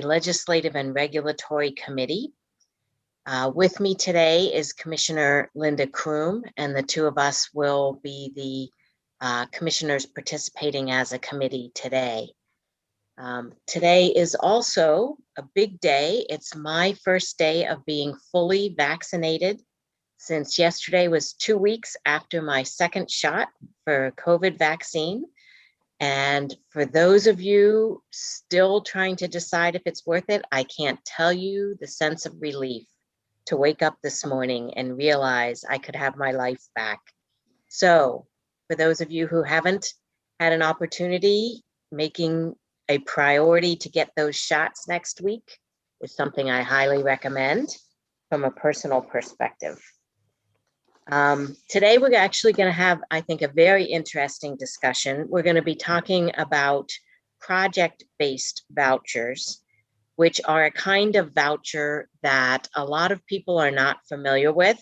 Legislative and Regulatory Committee. With me today is Commissioner Linda Croom, and the two of us will be the commissioners participating as a committee today. Today is also a big day. It's my first day of being fully vaccinated, since yesterday was 2 weeks after my second shot for COVID vaccine. And for those of you still trying to decide if it's worth it, I can't tell you the sense of relief to wake up this morning and realize I could have my life back. So for those of you who haven't had an opportunity, making a priority to get those shots next week is something I highly recommend from a personal perspective. Today, we're actually going to have, I think, a very interesting discussion. We're going to be talking about project-based vouchers, which are a kind of voucher that a lot of people are not familiar with.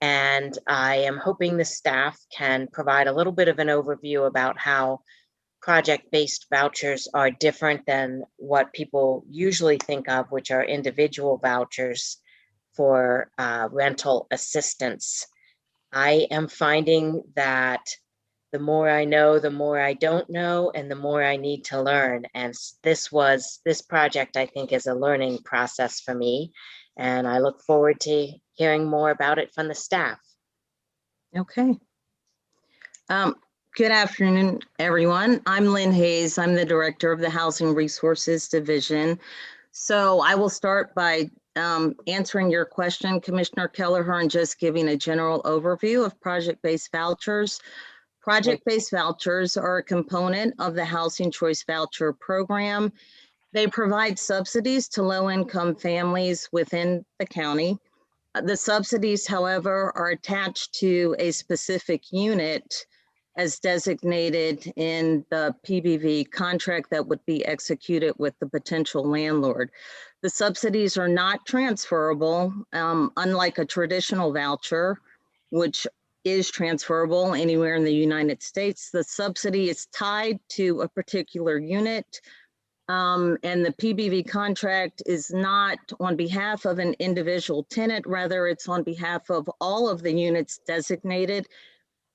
And I am hoping the staff can provide a little bit of an overview about how project-based vouchers are different than what people usually think of, which are individual vouchers for rental assistance. I am finding that the more I know, the more I don't know, and the more I need to learn. And this project, I think, is a learning process for me. And I look forward to hearing more about it from the staff. Okay. Good afternoon, everyone. I'm Lynn Hayes. I'm the director of the Housing Resources Division. So I will start by answering your question, Commissioner Kelleher, and just giving a general overview of project-based vouchers. Project-based vouchers are a component of the Housing Choice Voucher Program. They provide subsidies to low-income families within the county. The subsidies, however, are attached to a specific unit as designated in the PBV contract that would be executed with the potential landlord. The subsidies are not transferable, unlike a traditional voucher, which is transferable anywhere in the United States. The subsidy is tied to a particular unit, and the PBV contract is not on behalf of an individual tenant, rather it's on behalf of all of the units designated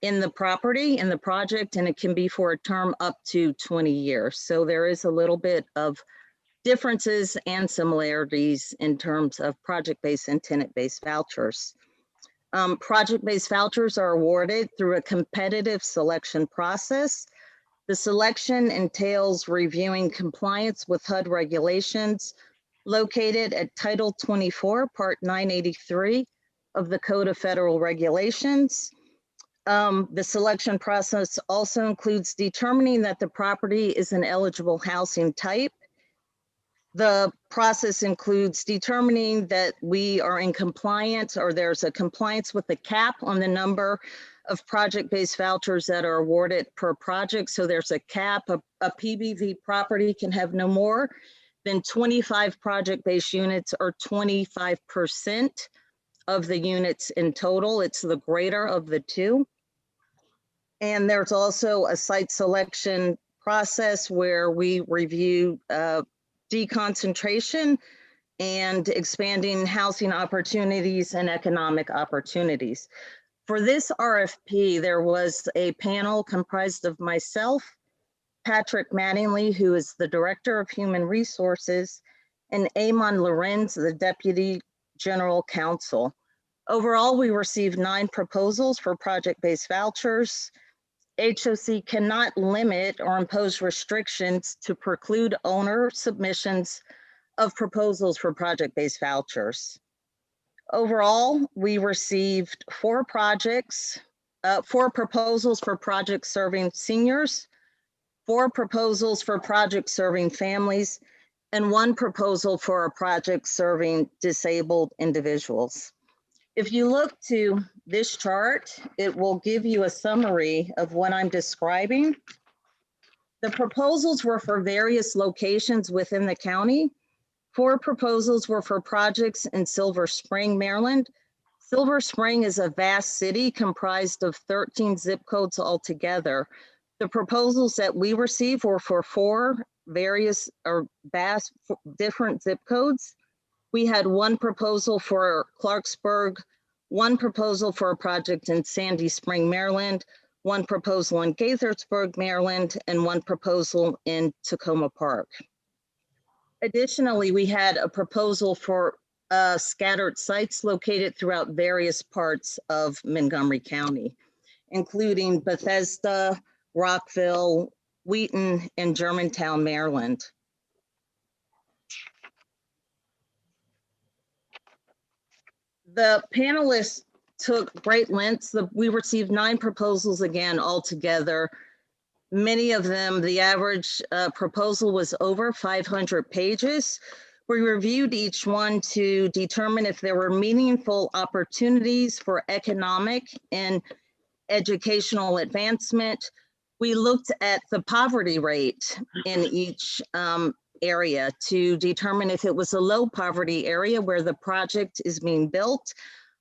in the property, in the project, and it can be for a term up to 20 years. So there is a little bit of differences and similarities in terms of project-based and tenant-based vouchers. Project-based vouchers are awarded through a competitive selection process. The selection entails reviewing compliance with HUD regulations located at Title 24, Part 983 of the Code of Federal Regulations. The selection process also includes determining that the property is an eligible housing type. The process includes determining that we are in compliance, or there's a compliance with the cap on the number of project-based vouchers that are awarded per project. So there's a cap. A PBV property can have no more than 25 project-based units, or 25% of the units in total. It's the greater of the two. And there's also a site selection process where we review deconcentration and expanding housing opportunities and economic opportunities. For this RFP, there was a panel comprised of myself, Patrick Mattingly, who is the Director of Human Resources, and Amon Lorenz, the Deputy General Counsel. Overall, we received 9 proposals for project-based vouchers. HOC cannot limit or impose restrictions to preclude owner submissions of proposals for project-based vouchers. Overall, we received 4 proposals for projects serving seniors, 4 proposals for projects serving families, and 1 proposal for a project serving disabled individuals. If you look to this chart, it will give you a summary of what I'm describing. The proposals were for various locations within the county. 4 proposals were for projects in Silver Spring, Maryland. Silver Spring is a vast city comprised of 13 zip codes altogether. The proposals that we received were for 4 various or different zip codes. We had one proposal for Clarksburg, one proposal for a project in Sandy Spring, Maryland, one proposal in Gaithersburg, Maryland, and one proposal in Tacoma Park. Additionally, we had a proposal for scattered sites located throughout various parts of Montgomery County, including Bethesda, Rockville, Wheaton, and Germantown, Maryland. The panelists took great lengths. We received 9 proposals again altogether. Many of them, the average proposal was over 500 pages. We reviewed each one to determine if there were meaningful opportunities for economic and educational advancement. We looked at the poverty rate in each area to determine if it was a low poverty area where the project is being built,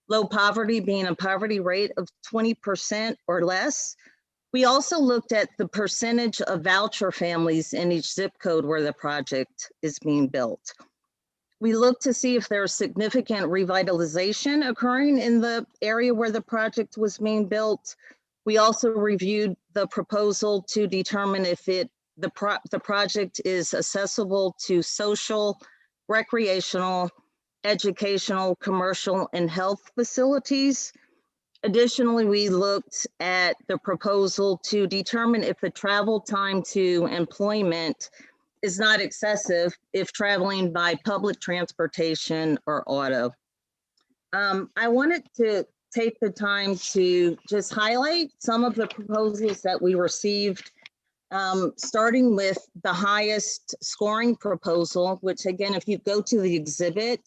low poverty being a poverty rate of 20% or less. We also looked at the percentage of voucher families in each zip code where the project is being built. We looked to see if there's significant revitalization occurring in the area where the project was being built. We also reviewed the proposal to determine if the project is accessible to social, recreational, educational, commercial, and health facilities. Additionally, we looked at the proposal to determine if the travel time to employment is not excessive if traveling by public transportation or auto. I wanted to take the time to just highlight some of the proposals that we received, starting with the highest scoring proposal, which again, if you go to the exhibit,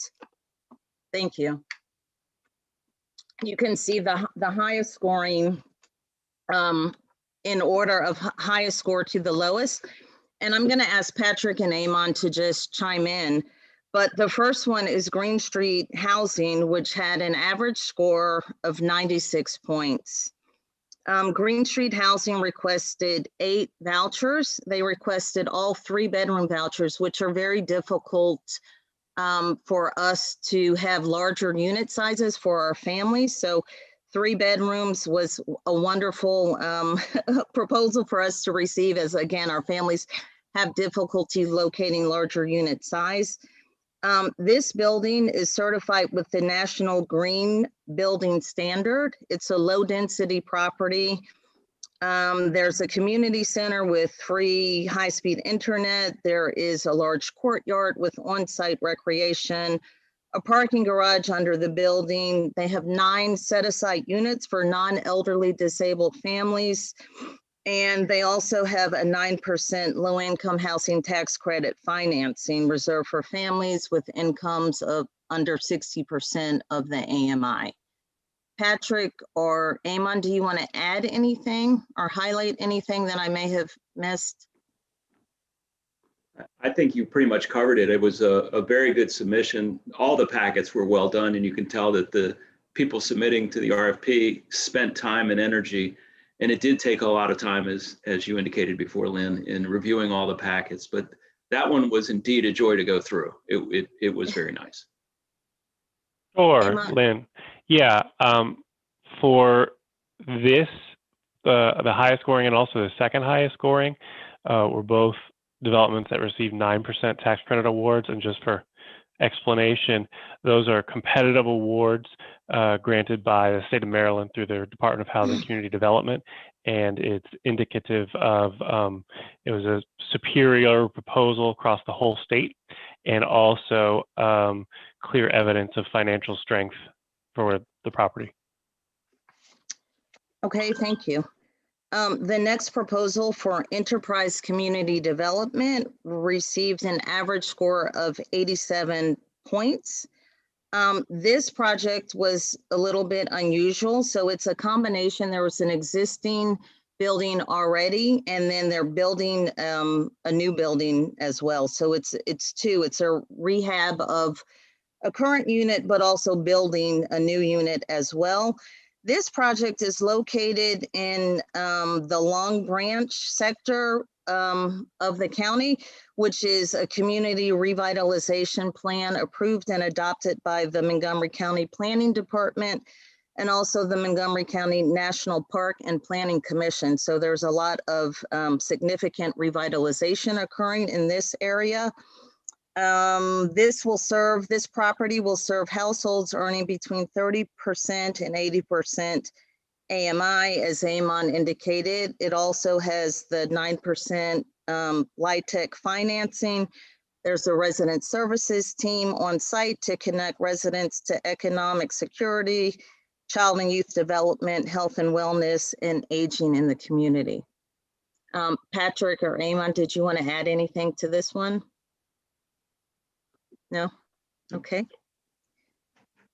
thank you. You can see the highest scoring in order of highest score to the lowest. And I'm going to ask Patrick and Amon to just chime in. But the first one is Green Street Housing, which had an average score of 96 points. Green Street Housing requested 8 vouchers. They requested all 3-bedroom vouchers, which are very difficult for us to have larger unit sizes for our families. So 3 bedrooms was a wonderful proposal for us to receive, as again, our families have difficulty locating larger unit size. This building is certified with the National Green Building Standard. It's a low density property. There's a community center with free high-speed internet. There is a large courtyard with on-site recreation, a parking garage under the building. They have 9 set-aside units for non-elderly disabled families. And they also have a 9% low-income housing tax credit financing reserved for families with incomes of under 60% of the AMI. Patrick or Amon, do you want to add anything or highlight anything that I may have missed? I think you pretty much covered it. It was a very good submission. All the packets were well done, and you can tell that the people submitting to the RFP spent time and energy. And it did take a lot of time, as you indicated before, Lynn, in reviewing all the packets. But that one was indeed a joy to go through. It was very nice. Sure, Lynn. Yeah, for this, the highest scoring and also the second highest scoring were both developments that received 9% tax credit awards. And just for explanation, those are competitive awards granted by the state of Maryland through their Department of Housing and Community Development. And it's indicative of, it was a superior proposal across the whole state, and also clear evidence of financial strength for the property. Okay, thank you. The next proposal for Enterprise Community Development received an average score of 87 points. This project was a little bit unusual. So it's a combination. There was an existing building already, and then they're building a new building as well. So it's two. It's a rehab of a current unit, but also building a new unit as well. This project is located in the Long Branch sector of the county, which is a community revitalization plan approved and adopted by the Montgomery County Planning Department and also the Montgomery County National Park and Planning Commission. So there's a lot of significant revitalization occurring in this area. This property will serve households earning between 30% and 80% AMI, as Amon indicated. It also has the 9% LIHTC financing. There's a resident services team on site to connect residents to economic security, child and youth development, health and wellness, and aging in the community. Patrick or Amon, did you want to add anything to this one? No? Okay.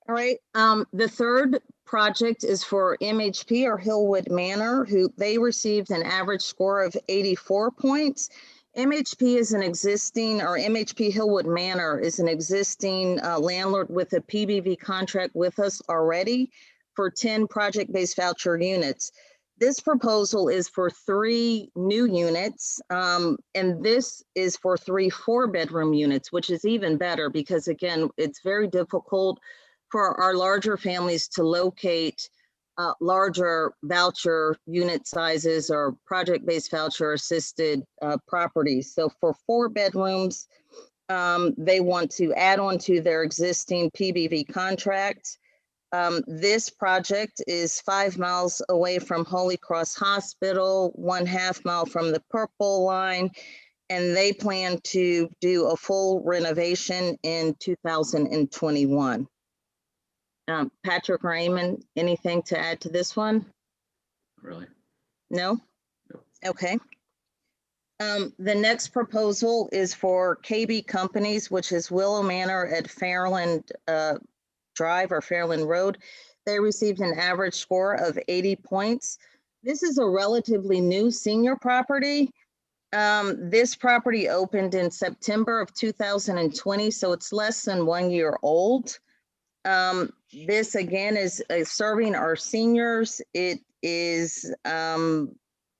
All right. The third project is for MHP or Hillwood Manor, who they received an average score of 84 points. MHP is an existing, or MHP Hillwood Manor is an existing landlord with a PBV contract with us already for 10 project-based voucher units. This proposal is for 3 new units, and this is for 3 4-bedroom units, which is even better because, again, it's very difficult for our larger families to locate larger voucher unit sizes or project-based voucher assisted properties. So for 4 bedrooms, they want to add on to their existing PBV contract. This project is 5 miles away from Holy Cross Hospital, 1/2 mile from the Purple Line, and they plan to do a full renovation in 2021. Patrick or Eamon, anything to add to this one? Really? No? No. Okay. The next proposal is for KB Companies, which is Willow Manor at Fairland Drive or Fairland Road. They received an average score of 80 points. This is a relatively new senior property. This property opened in September of 2020, so it's less than 1 year old. This again is serving our seniors. It is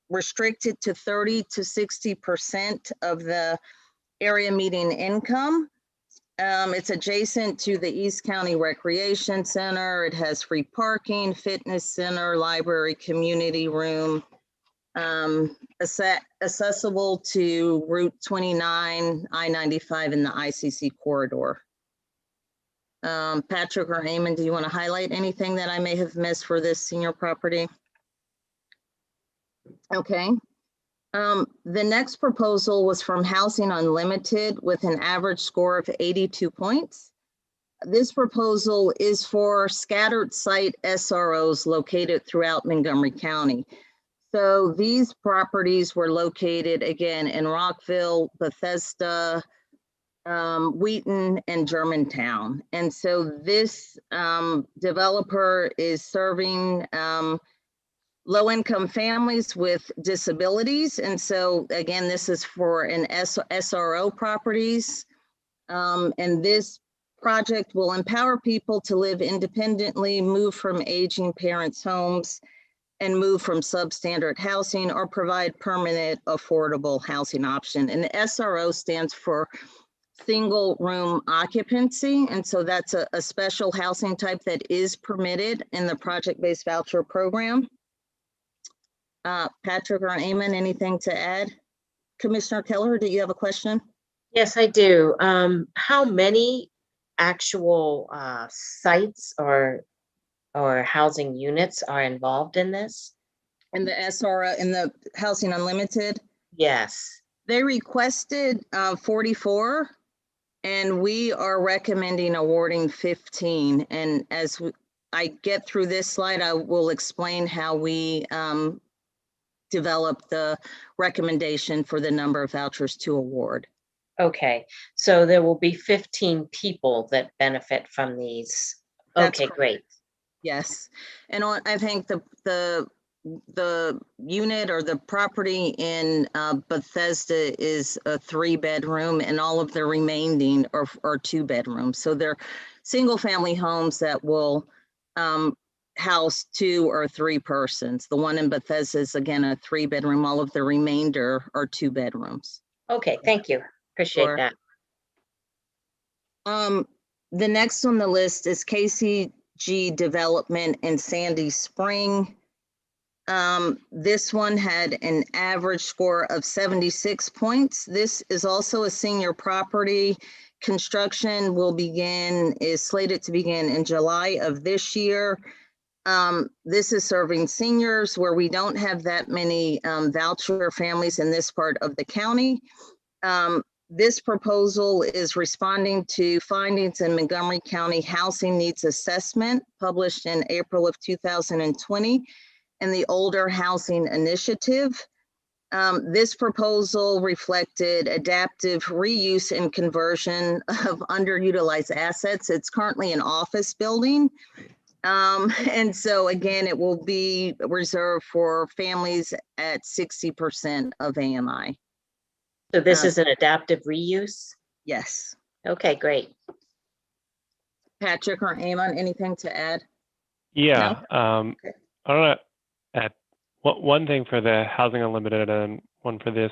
restricted to 30 to 60% of the area median income. It's adjacent to the East County Recreation Center. It has free parking, fitness center, library, community room, accessible to Route 29, I-95 and the ICC corridor. Patrick or Eamon, do you want to highlight anything that I may have missed for this senior property? Okay. The next proposal was from Housing Unlimited with an average score of 82 points. This proposal is for scattered site SROs located throughout Montgomery County. So these properties were located again in Rockville, Bethesda, Wheaton, and Germantown. And so this developer is serving low-income families with disabilities. And so again, this is for an SRO properties. And this project will empower people to live independently, move from aging parents' homes, and move from substandard housing or provide permanent affordable housing option. And the SRO stands for single room occupancy. And so that's a special housing type that is permitted in the project-based voucher program. Patrick or Eamon, anything to add? Commissioner Keller, do you have a question? Yes, I do. How many actual sites or housing units are involved in this? In the SRO, in the Housing Unlimited? Yes. They requested 44, and we are recommending awarding 15. And as I get through this slide, I will explain how we develop the recommendation for the number of vouchers to award. Okay, so there will be 15 people that benefit from these. That's Okay, correct. great. Yes, and I think the unit or the property in Bethesda is a 3-bedroom, and all of the remaining are 2 bedrooms. So they're single family homes that will house 2 or 3 persons. The one in Bethesda is again a 3-bedroom. All of the remainder are 2 bedrooms. Okay, thank you. Appreciate Sure. that. The next on the list is KCG Development in Sandy Spring. This one had an average score of 76 points. This is also a senior property. Construction is slated to begin in July of this year. This is serving seniors where we don't have that many voucher families in this part of the county. This proposal is responding to findings in Montgomery County Housing Needs Assessment published in April of 2020 and the Older Housing Initiative. This proposal reflected adaptive reuse and conversion of underutilized assets. It's currently an office building. And so again, it will be reserved for families at 60% of AMI. So this is an adaptive reuse? Yes. Okay, great. Patrick or Amon, anything to add? Yeah, Okay. I want to add one thing for the Housing Unlimited and one for this.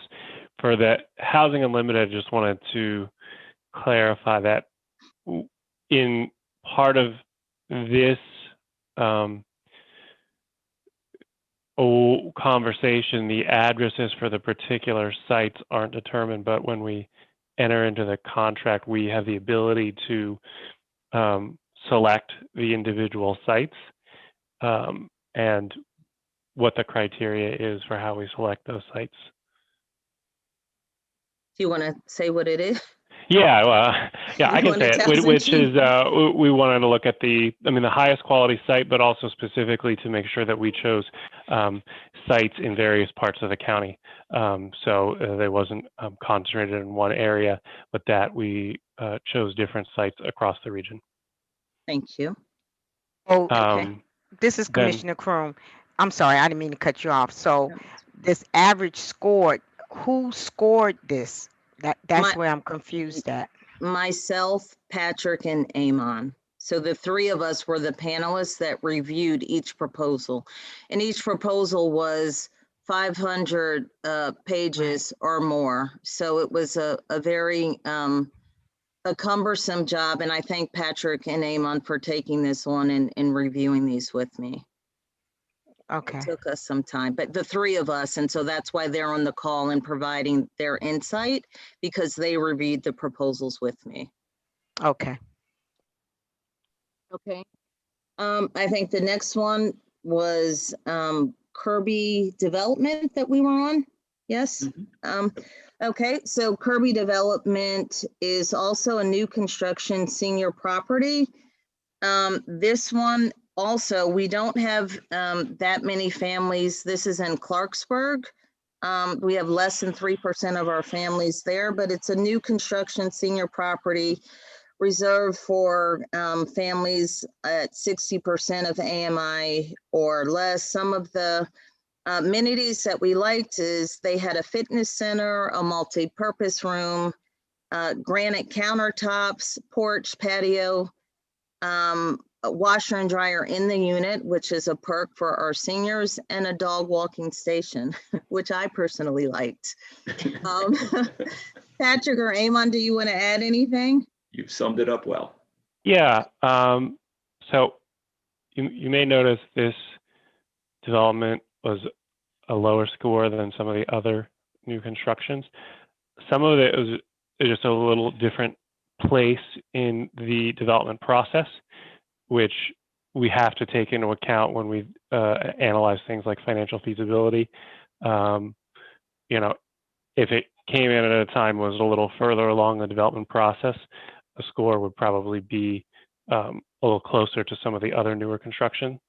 For the Housing Unlimited, I just wanted to clarify that in part of this conversation, the addresses for the particular sites aren't determined, but when we enter into the contract, we have the ability to select the individual sites and what the criteria is for how we select those sites. Do you want to say what it is? Yeah, well, yeah, I can say it, which is we wanted to look at the highest quality site, but also specifically to make sure that we chose sites in various parts of the county. So they wasn't concentrated in one area, but that we chose different sites across the region. Thank you. Oh, okay. This is Commissioner Croom. I'm sorry, I didn't mean to cut you off. So this average score, who scored this? That's where I'm confused at. Myself, Patrick, and Amon. So the 3 of us were the panelists that reviewed each proposal. And each proposal was 500 pages or more. So it was a very a cumbersome job. And I thank Patrick and Amon for taking this on and reviewing these with me. Okay. It took us some time, but the 3 of us, and so that's why they're on the call and providing their insight, because they reviewed the proposals with me. Okay. Okay. I think the next one was Kirby Development that we were on. Yes. Okay, so Kirby Development is also a new construction senior property. This one also, we don't have that many families. This is in Clarksburg. We have less than 3% of our families there, but it's a new construction senior property reserved for families at 60% of AMI or less. Some of the amenities that we liked is they had a fitness center, a multi-purpose room, granite countertops, porch, patio, a washer and dryer in the unit, which is a perk for our seniors, and a dog walking station, which I personally liked. Patrick or Amon, do you want to add anything? You've summed it up well. Yeah, so you may notice this development was a lower score than some of the other new constructions. Some of it was just a little different place in the development process, which we have to take into account when we analyze things like financial feasibility. You know, if it came in at a time was a little further along the development process, the score would probably be a little closer to some of the other newer construction.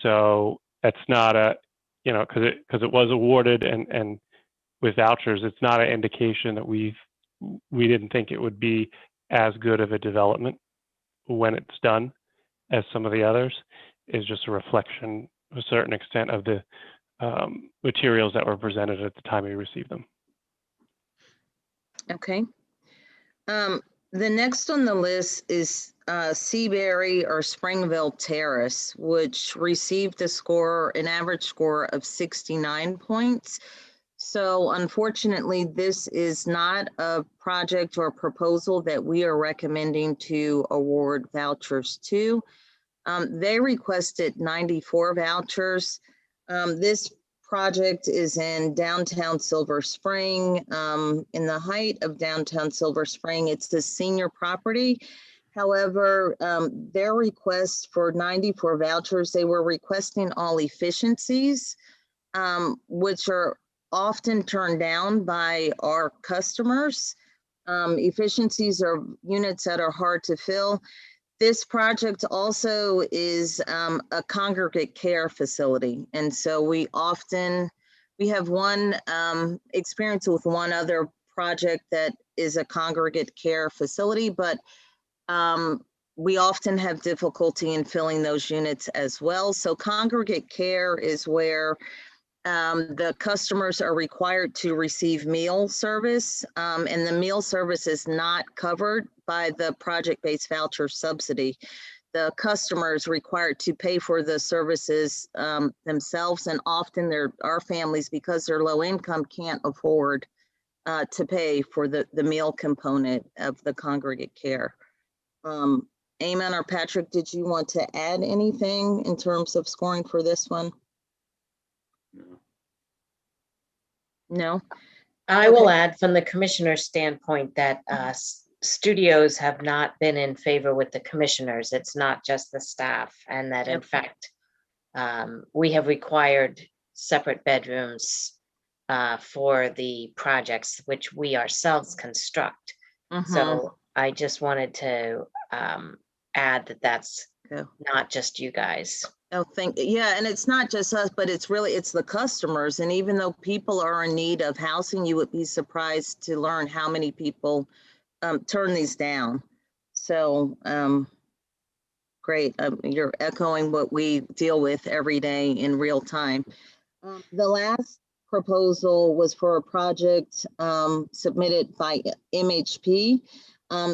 So that's not a, you know, because it was awarded and with vouchers, it's not an indication that we didn't think it would be as good of a development when it's done as some of the others. Is just a reflection, to a certain extent, of the materials that were presented at the time we received them. Okay. The next on the list is Seabury or Springville Terrace, which received an average score of 69 points. So unfortunately, this is not a project or proposal that we are recommending to award vouchers to. They requested 94 vouchers. This project is in downtown Silver Spring. In the height of downtown Silver Spring, it's a senior property. However, their request for 94 vouchers, they were requesting all efficiencies, which are often turned down by our customers. Efficiencies are units that are hard to fill. This project also is a congregate care facility. And so we have one experience with one other project that is a congregate care facility, but we often have difficulty in filling those units as well. So congregate care is where the customers are required to receive meal service, and the meal service is not covered by the project-based voucher subsidy. The customer is required to pay for the services themselves, and often our families, because they're low income, can't afford to pay for the meal component of the congregate care. Eamon or Patrick, did you want to add anything in terms of scoring for this one? No. I will add from the commissioner's standpoint that studios have not been in favor with the commissioners. It's not just the staff, and that in fact, we have required separate bedrooms for the projects which we ourselves construct. So I just wanted to add that that's not just you guys. Oh, yeah, and it's not just us, but it's the customers. And even though people are in need of housing, you would be surprised to learn how many people turn these down. So great, you're echoing what we deal with every day in real time. The last proposal was for a project submitted by MHP.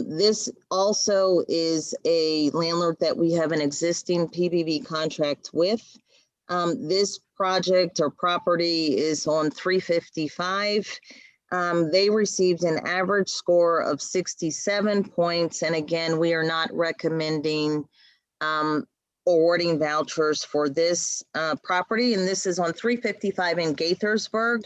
This also is a landlord that we have an existing PBV contract with. This project or property is on 355. They received an average score of 67 points. And again, we are not recommending awarding vouchers for this property. And this is on 355 in Gaithersburg.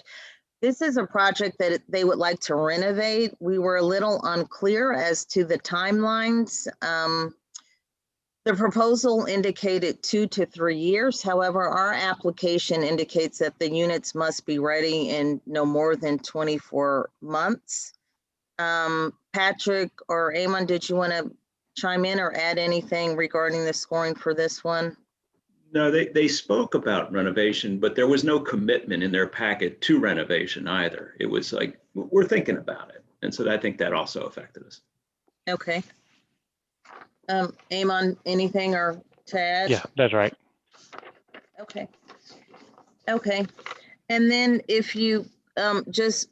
This is a project that they would like to renovate. We were a little unclear as to the timelines. The proposal indicated 2 to 3 years. However, our application indicates that the units must be ready in no more than 24 months. Patrick or Eamon, did you want to chime in or add anything regarding the scoring for this one? No, they spoke about renovation, but there was no commitment in their packet to renovation either. It was like, we're thinking about it. And so I think that also affected us. Okay. Eamon, anything or to add? Yeah, that's right. Okay. Okay. And then if you just,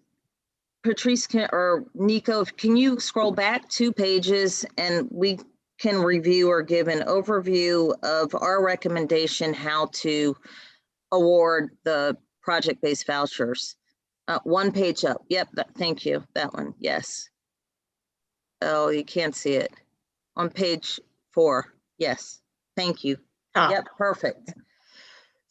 Patrice or Nico, can you scroll back 2 pages and we can review or give an overview of our recommendation how to award the project-based vouchers. 1 page up. Yep, thank you. That one, yes. Oh, you can't see it. On page 4, yes, thank you. Yep, perfect.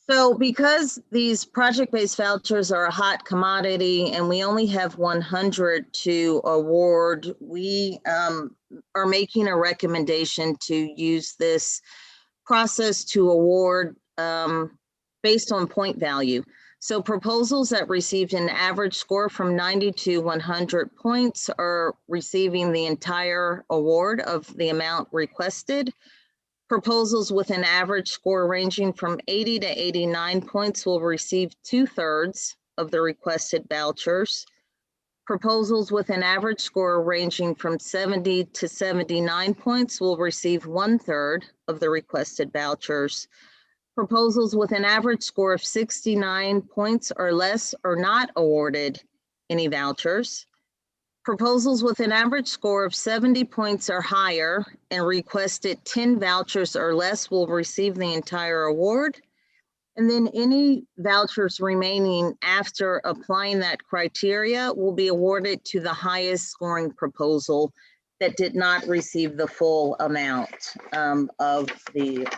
So because these project-based vouchers are a hot commodity and we only have 100 to award, we are making a recommendation to use this process to award based on point value. So proposals that received an average score from 90 to 100 points are receiving the entire award of the amount requested. Proposals with an average score ranging from 80 to 89 points will receive 2/3 of the requested vouchers. Proposals with an average score ranging from 70 to 79 points will receive 1/3 of the requested vouchers. Proposals with an average score of 69 points or less are not awarded any vouchers. Proposals with an average score of 70 points or higher and requested 10 vouchers or less will receive the entire award. And then any vouchers remaining after applying that criteria will be awarded to the highest scoring proposal that did not receive the full amount of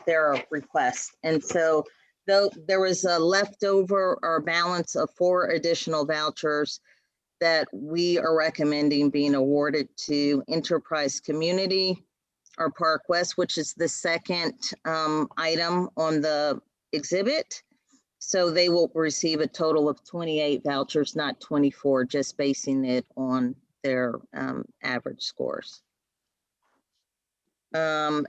their request. And so though there was a leftover or balance of 4 additional vouchers that we are recommending being awarded to Enterprise Community or Park West, which is the second item on the exhibit. So they will receive a total of 28 vouchers, not 24, just basing it on their average scores. Do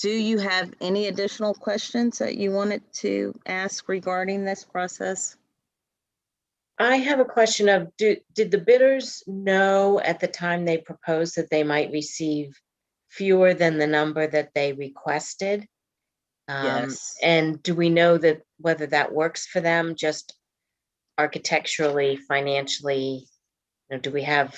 you have any additional questions that you wanted to ask regarding this process? I have a question of, did the bidders know at the time they proposed that they might receive fewer than the number that they requested? Yes. And do we know that whether that works for them, just architecturally, financially? Do we have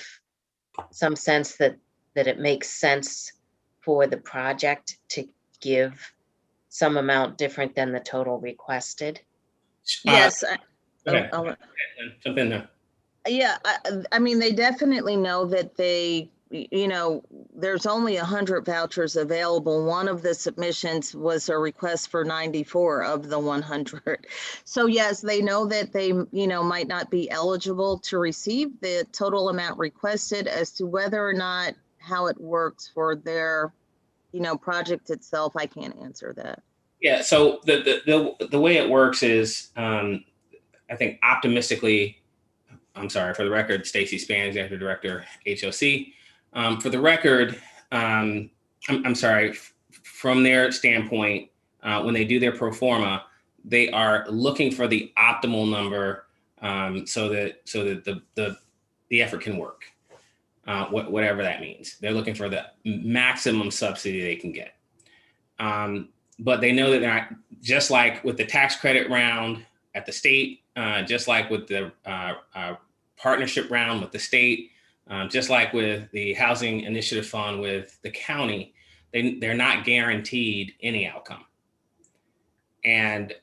some sense that it makes sense for the project to give some amount different than the total requested? Yes. Jump in there. Yeah, I mean, they definitely know that there's only 100 vouchers available. One of the submissions was a request for 94 of the 100. So yes, they know that they, might not be eligible to receive the total amount requested. As to whether or not how it works for their, project itself, I can't answer that. Yeah, so the way it works is, I think optimistically, I'm sorry, for the record, Stacy Span, Executive Director, HOC. For the record, I'm sorry, from their standpoint, when they do their pro forma, they are looking for the optimal number so that the effort can work, whatever that means. They're looking for the maximum subsidy they can get. But they know that they're not, just like with the tax credit round at the state, just like with the partnership round with the state, just like with the Housing Initiative Fund with the county, they're not guaranteed any outcome. And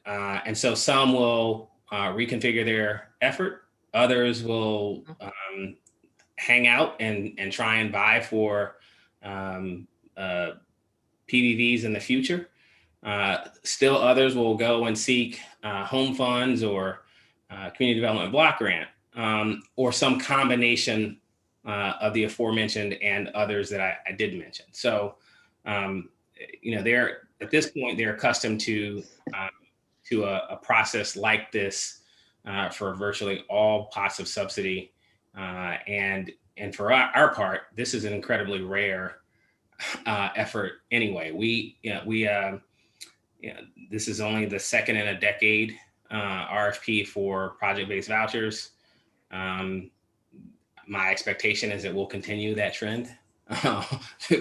so some will reconfigure their effort, others will hang out and try and vie for PVVs in the future. Still others will go and seek home funds or community development block grant, or some combination of the aforementioned and others that I did mention. So, they're at this point, they're accustomed to a process like this for virtually all pots of subsidy. And for our part, this is an incredibly rare effort anyway. This is only the second in a decade RFP for project-based vouchers. My expectation is it will continue that trend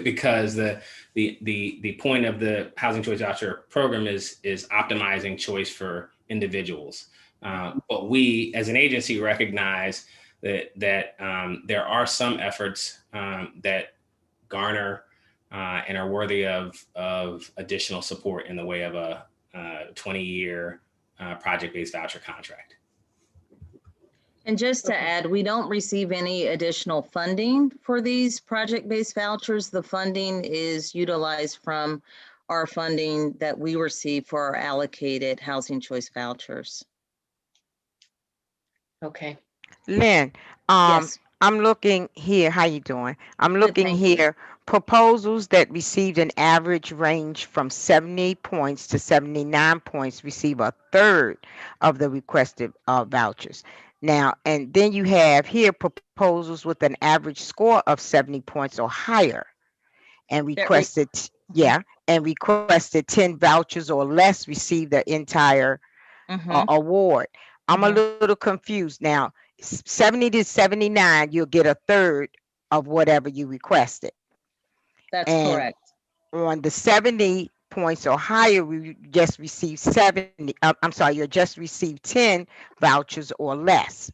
because the point of the Housing Choice Voucher program is optimizing choice for individuals. But we, as an agency, recognize that there are some efforts that garner and are worthy of additional support in the way of a 20-year project-based voucher contract. And just to add, we don't receive any additional funding for these project-based vouchers. The funding is utilized from our funding that we receive for our allocated housing choice vouchers. Okay. Lynn, Yes. I'm looking here. How you doing? I'm looking here. Proposals that received an average range from 70 points to 79 points receive a third of the requested vouchers. Now, and then you have here proposals with an average score of 70 points or higher and requested, requested 10 vouchers or less receive the entire award. I'm a little confused now. 70 to 79, you'll get a third of whatever you requested. That's correct. On the 70 points or higher, we just received 70. I'm sorry, you just received 10 vouchers or less.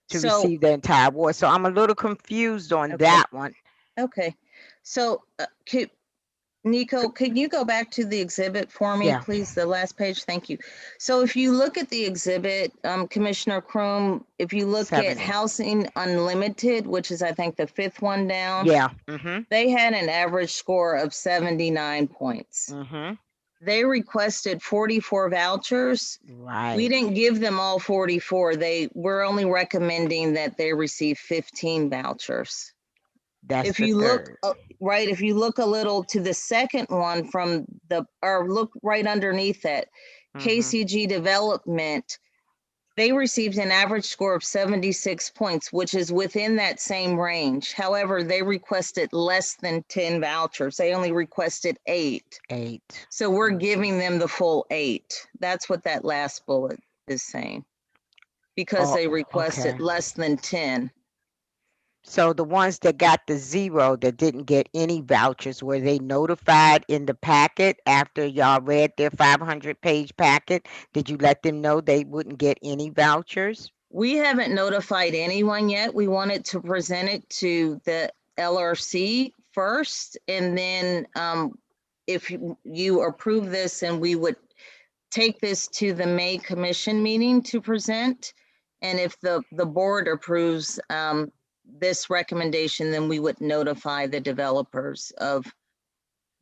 to So- receive the entire award. So I'm a little confused on Okay. that one. Okay, so Nico, can you go back to the exhibit for me, Yeah. please? The last page, thank you. So if you look at the exhibit, Commissioner Croom, if you look at 70. Housing Unlimited, which is, I think, the 5th one down. Yeah. They had an average score of 79 points. They requested 44 vouchers. Right. We didn't give them all 44. We're only recommending that they receive 15 vouchers. That's If the you look, third. right, if you look a little to the second one or look right underneath it, KCG Development, they received an average score of 76 points, which is within that same range. However, they requested less than 10 vouchers. They only requested 8. 8. So we're giving them the full 8. That's what that last bullet is saying. Because Oh, they requested okay. less than 10. So the ones that got the 0 that didn't get any vouchers, were they notified in the packet after y'all read their 500-page packet? Did you let them know they wouldn't get any vouchers? We haven't notified anyone yet. We wanted to present it to the LRC first, and then if you approve this, and we would take this to the May commission meeting to present. And if the board approves this recommendation, then we would notify the developers of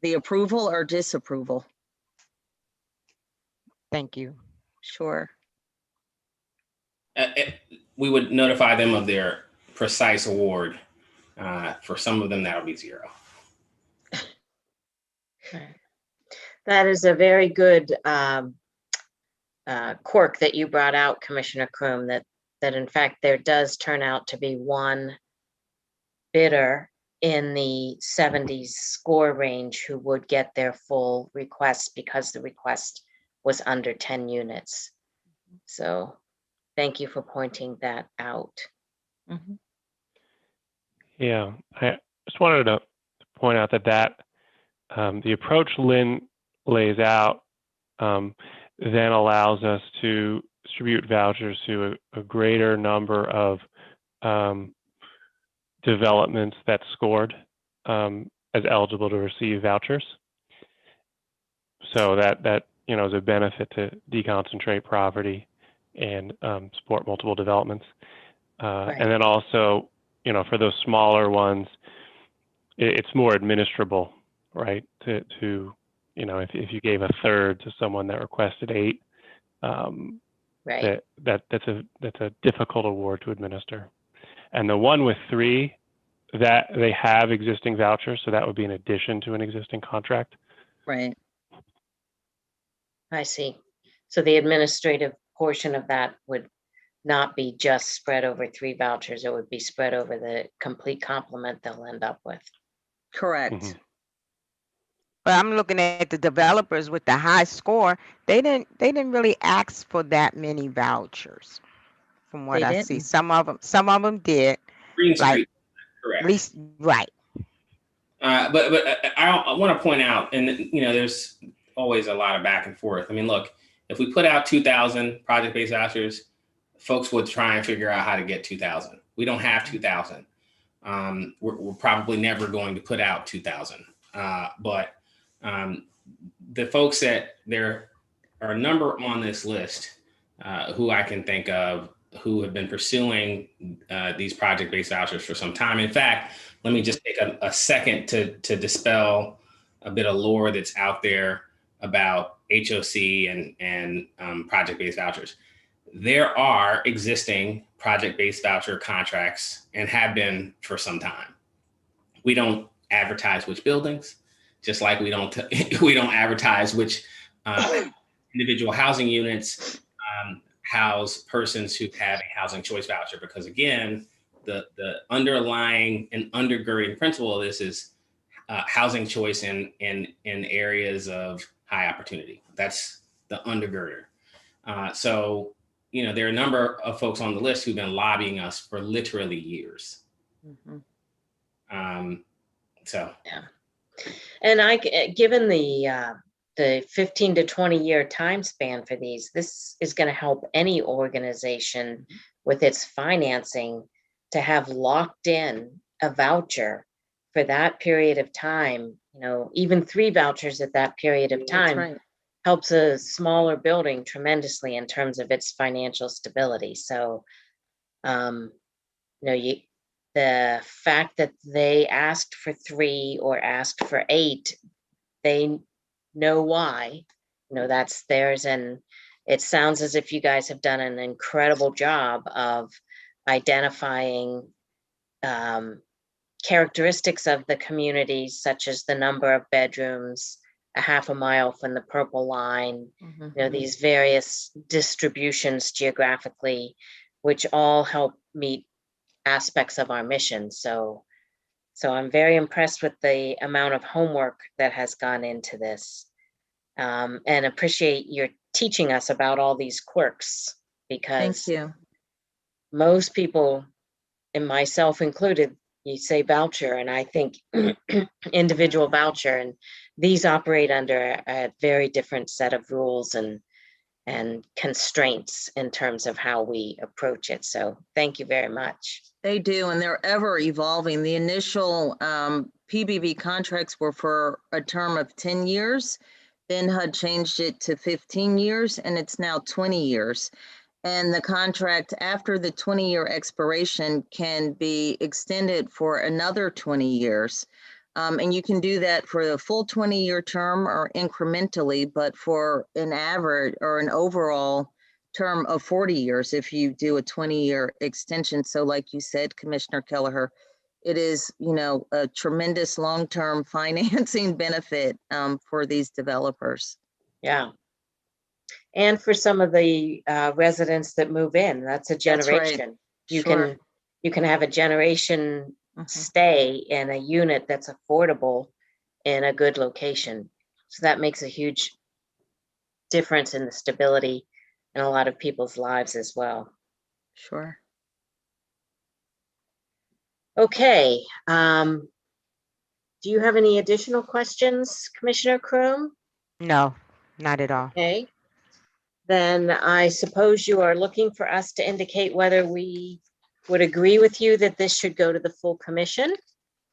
the approval or disapproval. Thank you. Sure. We would notify them of their precise award. For some of them, that'll be 0. That is a very good quirk that you brought out, Commissioner Croom, that in fact there does turn out to be one bidder in the 70s score range who would get their full request because the request was under 10 units. So thank you for pointing that out. Yeah, I just wanted to point out that the approach Lynn lays out then allows us to distribute vouchers to a greater number of developments that scored as eligible to receive vouchers. So that is a benefit to deconcentrate property and support multiple developments. Right. And then also, for those smaller ones, it's more administrable, right? To if you gave a third to someone that requested 8, right. that's a difficult award to administer. And the one with 3, that they have existing vouchers, so that would be in addition to an existing contract. Right. I see. So the administrative portion of that would not be just spread over 3 vouchers. It would be spread over the complete complement they'll end up with. Correct. But I'm looking at the developers with the high score. They didn't really ask for that many vouchers, from what I see. Some of them did. Green Street, correct. At least, right. But I want to point out, and there's always a lot of back and forth. I mean, look, if we put out 2,000 project-based vouchers, folks would try and figure out how to get 2,000. We don't have 2,000. We're probably never going to put out 2,000. But the folks there are a number on this list who I can think of who have been pursuing these project-based vouchers for some time. In fact, let me just take a second to dispel a bit of lore that's out there about HOC and project-based vouchers. There are existing project-based voucher contracts and have been for some time. We don't advertise which buildings, just like we don't advertise which individual housing units house persons who have a housing choice voucher, because again, the underlying and undergirding principle of this is housing choice in areas of high opportunity. That's the undergirder. So there are a number of folks on the list who've been lobbying us for literally years. So yeah, and given the 15 to 20 year time span for these, this is going to help any organization with its financing, to have locked in a voucher for that period of time, even 3 vouchers at that period of time. That's right. Helps a smaller building tremendously in terms of its financial stability. So, the fact that they asked for 3 or asked for 8, they know why. That's theirs, and it sounds as if you guys have done an incredible job of identifying characteristics of the communities, such as the number of bedrooms, a half a mile from the purple line, these various distributions geographically, which all help meet aspects of our mission. So I'm very impressed with the amount of homework that has gone into this, and appreciate your teaching us about all these quirks, because Thank you. most people, and myself included, you say voucher, and I think individual voucher, and these operate under a very different set of rules and constraints in terms of how we approach it. So thank you very much. They do, and they're ever evolving. The initial PBV contracts were for a term of 10 years. Then HUD changed it to 15 years, and it's now 20 years. And the contract after the 20-year expiration can be extended for another 20 years. And you can do that for the full 20-year term or incrementally, but for an average or an overall term of 40 years if you do a 20-year extension. So like you said, Commissioner Kelleher, it is, a tremendous long-term financing benefit for these developers. Yeah. And for some of the residents that move in, that's a generation. That's right. You can have a generation stay in a unit that's affordable in a good location. So that makes a huge difference in the stability in a lot of people's lives as well. Sure. Okay. Do you have any additional questions, Commissioner Croom? No, not at all. Okay. Then I suppose you are looking for us to indicate whether we would agree with you that this should go to the full commission.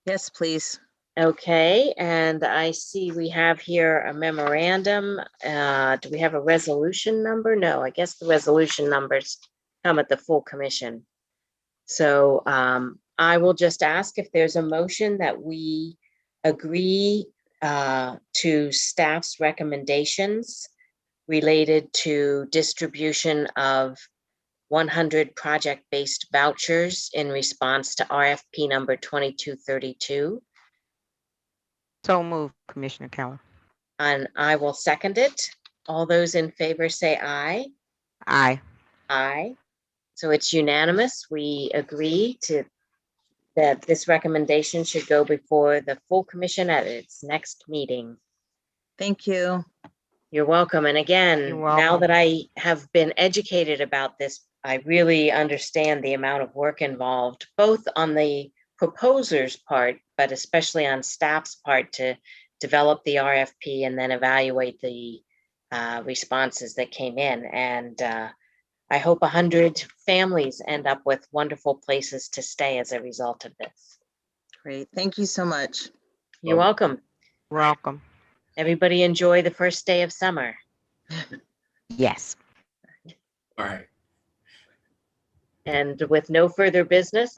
Yes, please. Okay, and I see we have here a memorandum. Do we have a resolution number? No, I guess the resolution numbers come at the full commission. So I will just ask if there's a motion that we agree to staff's recommendations related to distribution of 100 project-based vouchers in response to RFP number 2232. So moved, Commissioner Keller. And I will second it. All those in favor say aye. Aye. Aye. So it's unanimous. We agree that this recommendation should go before the full commission at its next meeting. Thank you. You're welcome. And again, You're welcome. now that I have been educated about this, I really understand the amount of work involved, both on the proposer's part, but especially on staff's part, to develop the RFP and then evaluate the responses that came in. And I hope 100 families end up with wonderful places to stay as a result of this. Great. Thank you so much. You're welcome. Welcome. Everybody enjoy the first day of summer. Yes. All right. And with no further business,